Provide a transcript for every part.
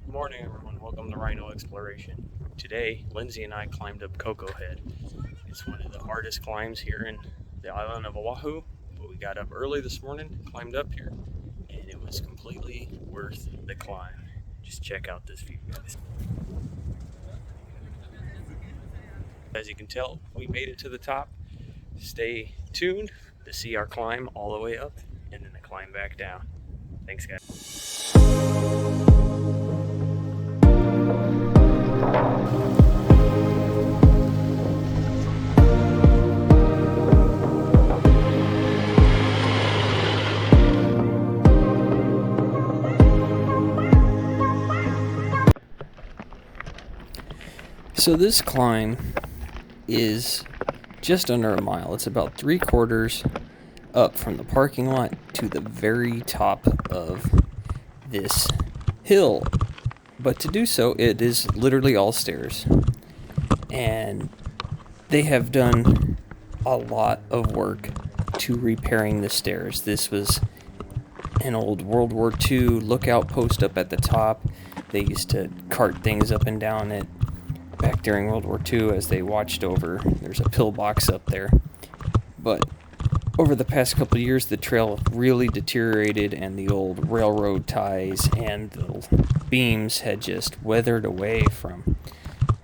Good morning, everyone. Welcome to Rhino Exploration. Today, Lindsey and I climbed up Koko Head. It's one of the hardest climbs here in the island of Oahu, but we got up early this morning, climbed up here, and it was completely worth the climb. Just check out this view, guys. As you can tell, we made it to the top. Stay tuned to see our climb all the way up and then the climb back down. Thanks, guys. So this climb is just under a mile. It's about 3/4 up from the parking lot to the very top of this hill. But to do so, it is literally all stairs. And they have done a lot of work to repairing the stairs. This was an old World War II lookout post up at the top. They used to cart things up and down it back during World War II as they watched over. There's a pillbox up there. But over the past couple of years, the trail really deteriorated, and the old railroad ties and the beams had just weathered away from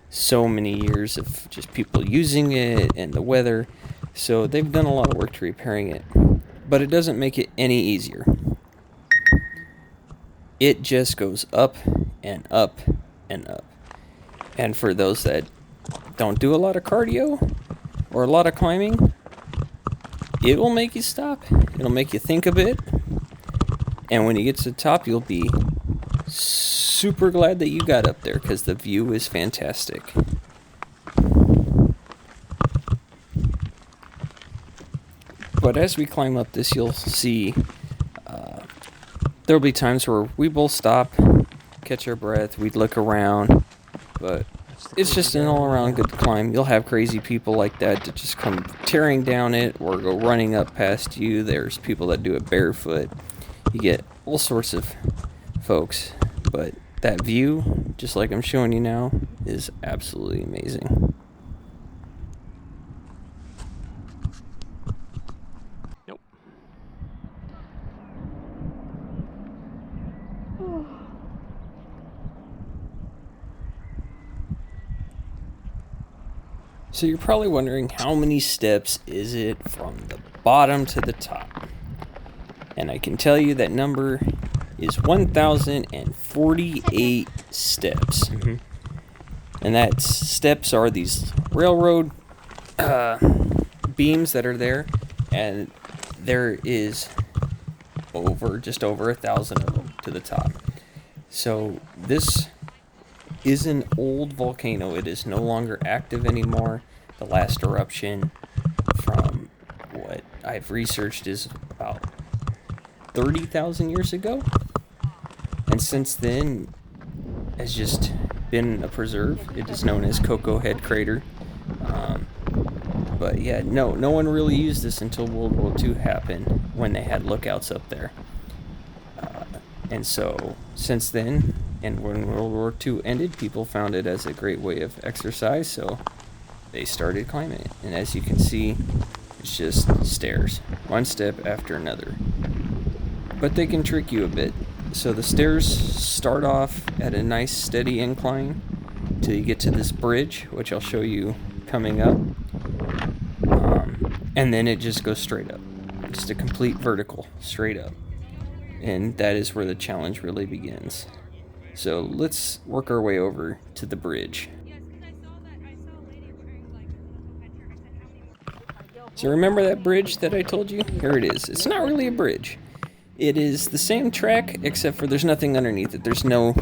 so many years of just people using it and the weather. So they've done a lot of work to repairing it. But it doesn't make it any easier. It just goes up and up and up. And for those that don't do a lot of cardio or a lot of climbing, it will make you stop. It'll make you think a bit. And when you get to the top, you'll be super glad that you got up there because the view is fantastic. But as we climb up this, you'll see there'll be times where we both stop, catch our breath, we'd look around. But it's just an all-around good climb. You'll have crazy people like that just come tearing down it or go running up past you. There's people that do it barefoot. You get all sorts of folks. But that view, just like I'm showing you now, is absolutely amazing. Nope. So you're probably wondering, how many steps is it from the bottom to the top? And I can tell you that number is 1,048 steps. Mm-hmm. And that steps are these railroad beams that are there, and there is just over 1,000 of them to the top. So this is an old volcano. It is no longer active anymore. The last eruption, from what I've researched, is about 30,000 years ago. And since then, has just been a preserve. It is known as Koko Head Creator. But yeah, no one really used this until World War II happened, when they had lookouts up there. And so, since then, and when World War II ended, people found it as a great way of exercise, so they started climbing it. And as you can see, it's just stairs, one step after another. But they can trick you a bit. So the stairs start off at a nice steady incline till you get to this bridge, which I'll show you coming up. And then it just goes straight up. Just a complete vertical, straight up. And that is where the challenge really begins. So let's work our way over to the bridge. So remember that bridge that I told you? Here it is. It's not really a bridge. It is the same track, except for there's nothing underneath it. There's no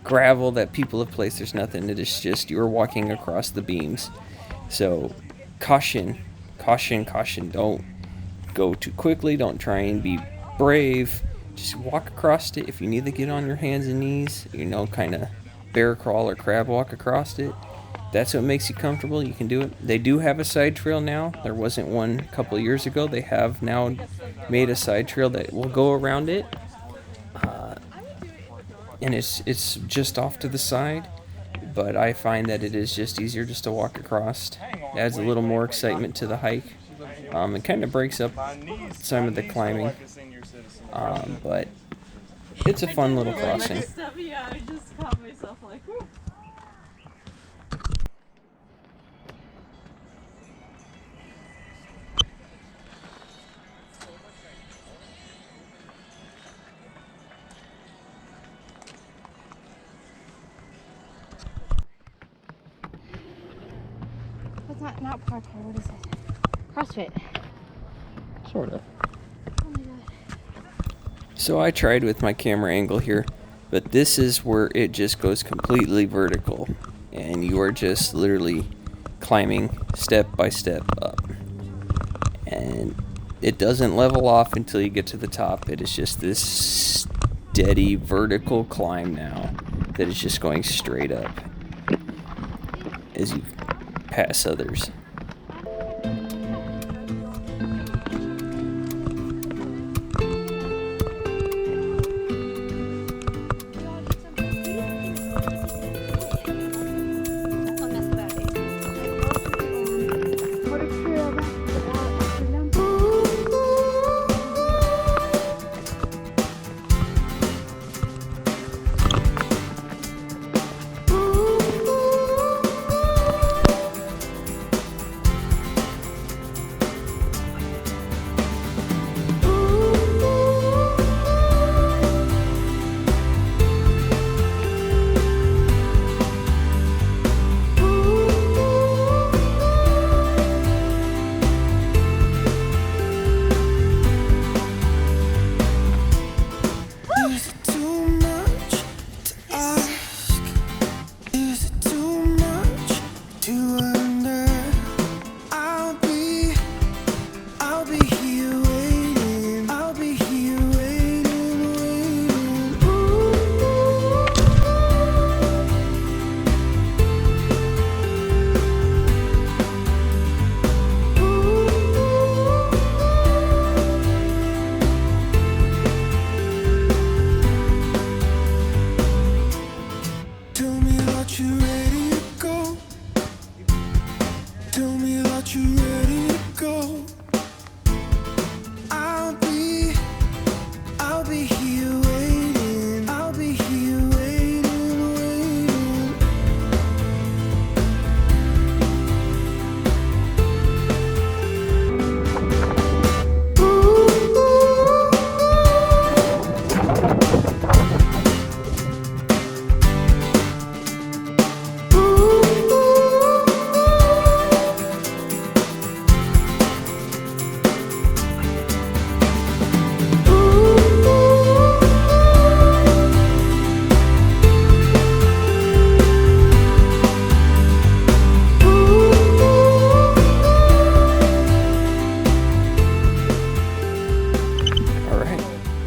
gravel that people have placed. There's nothing. It is just you're walking across the beams. So caution, caution, caution. Don't go too quickly. Don't try and be brave. Just walk across it. If you need to get on your hands and knees, kind of bear crawl or crab walk across it. That's what makes you comfortable. You can do it. They do have a side trail now. There wasn't one a couple of years ago. They have now made a side trail that will go around it. and it's just off to the side, but I find that it is just easier just to walk across. It adds a little more excitement to the hike. It kind of breaks up some of the climbing, but it's a fun little crossing. Yeah, I just caught myself like, whew. That's not parkour, what is it? CrossFit. Sort of. Oh my god. So I tried with my camera angle here, but this is where it just goes completely vertical, and you are just literally climbing step by step up. And it doesn't level off until you get to the top. It is just this steady vertical climb now that is just going straight up as you pass others.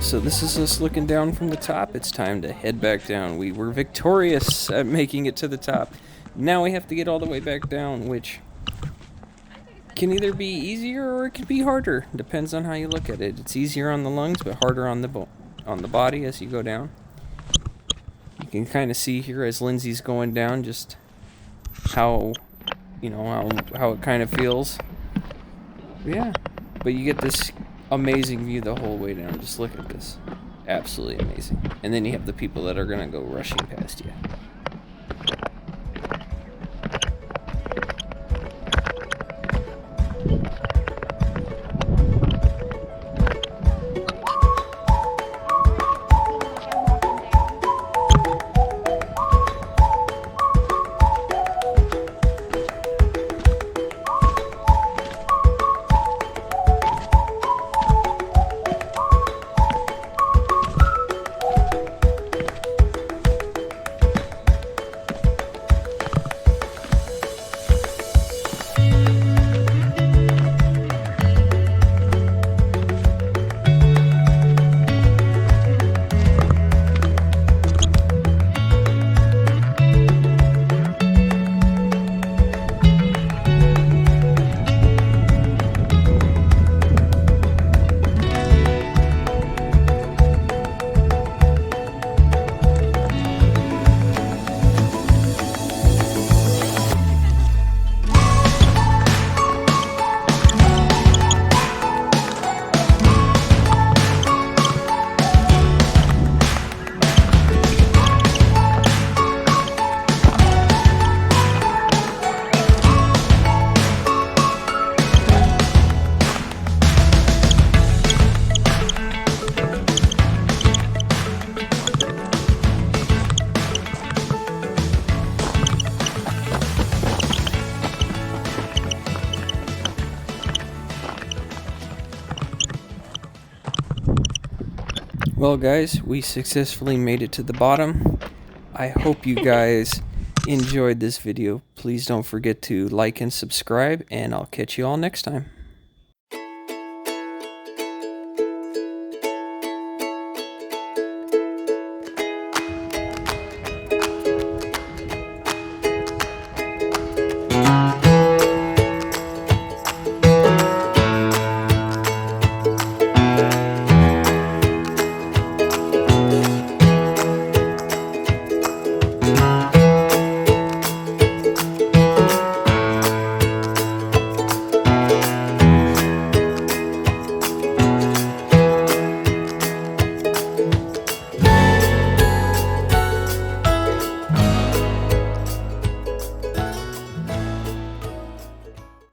So this is us looking down from the top. It's time to head back down. We were victorious at making it to the top. Now we have to get all the way back down, which can either be easier or it can be harder. Depends on how you look at it. It's easier on the lungs, but harder on the body as you go down. You can kind of see here as Lindsey's going down just how how it kind of feels. Yeah, but you get this amazing view the whole way down. Just look at this. Absolutely amazing. And then you have the people that are going to go rushing past you. Well, guys, we successfully made it to the bottom. I hope you guys enjoyed this video. Please don't forget to like and subscribe, and I'll catch you all next time.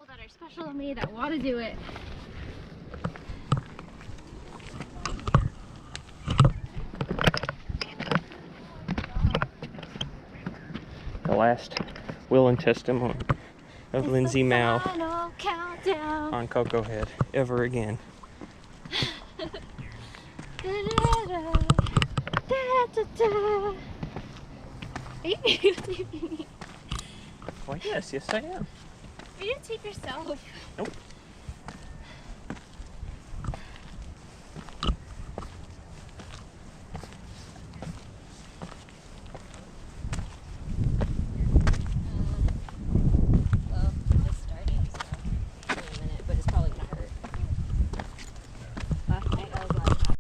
That are special to me that want to do it. The last will and testimony of Lindsey Mao Final countdown. on Koko Head ever again. Are you videotaping me? Well, yes, I am. Videotape yourself. Nope.